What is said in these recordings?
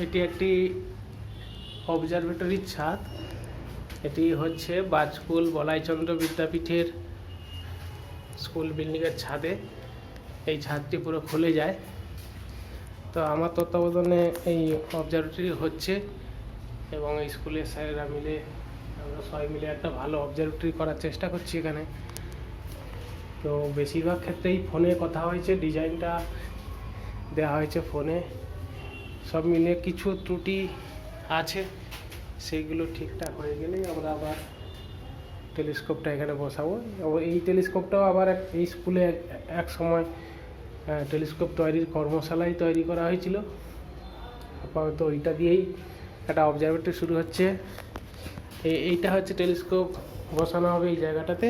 এটি একটি অবজারভেটরির ছাদ। এটি হচ্ছে বাজকুল বলাইচন্দ্র বিদ্যাপীঠের স্কুল বিল্ডিংয়ের ছাদে। এই ছাদটি পুরো খুলে যায়। তো আমার তত্ত্বাবধানে এই অবজারভেটরি হচ্ছে এবং এই স্কুলের স্যারেরা মিলে আমরা সবাই মিলে একটা ভালো অবজারভেটরি করার চেষ্টা করছি এখানে। তো বেশিরভাগ ক্ষেত্রেই ফোনে কথা হয়েছে, ডিজাইনটা দেওয়া হয়েছে ফোনে। সব মিলে কিছু ত্রুটি আছে, সেইগুলো ঠিকঠাক হয়ে গেলেই আমরা আবার টেলিস্কোপটা এখানে বসাবো। এবং এই টেলিস্কোপটাও আবার এই স্কুলে এক সময় টেলিস্কোপ তৈরির কর্মশালাই তৈরি করা হয়েছিল। আপাতত ওইটা দিয়েই একটা অবজারভেটরি শুরু হচ্ছে। এইটা হচ্ছে টেলিস্কোপ বসানো হবে এই জায়গাটাতে,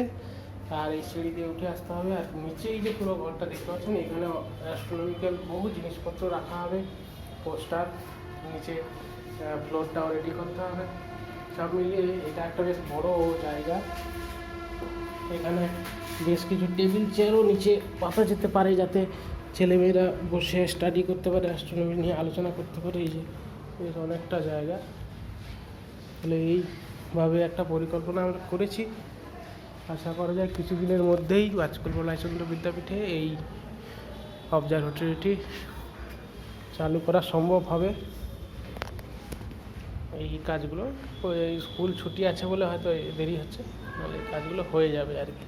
আর এই সিঁড়ি দিয়ে উঠে আসতে হবে। আর নিচেই যে পুরো ঘরটা দেখতে পাচ্ছেন, এখানে অ্যাস্ট্রোনমিক্যাল বহু জিনিসপত্র রাখা হবে, পোস্টার, নিচে ফ্লোরটাও রেডি করতে হবে। সব মিলিয়ে এটা একটা বেশ বড় জায়গা। এখানে বেশ কিছু টেবিল চেয়ারও নিচে পাতা যেতে পারে, যাতে ছেলেমেয়েরা বসে স্টাডি করতে পারে, অ্যাস্ট্রোনমি নিয়ে আলোচনা করতে পারে। এই যে বেশ অনেকটা জায়গা। তাহলে এইভাবে একটা পরিকল্পনা আমরা করেছি। আশা করা যায় কিছুদিনের মধ্যেই বাজকুল বলাইচন্দ্র বিদ্যাপীঠে এই অবজারভেটরিটি চালু করা সম্ভব হবে। এই কাজগুলো স্কুল ছুটি আছে বলে হয়তো দেরি হচ্ছে, নাহলে কাজগুলো হয়ে যাবে আর কি।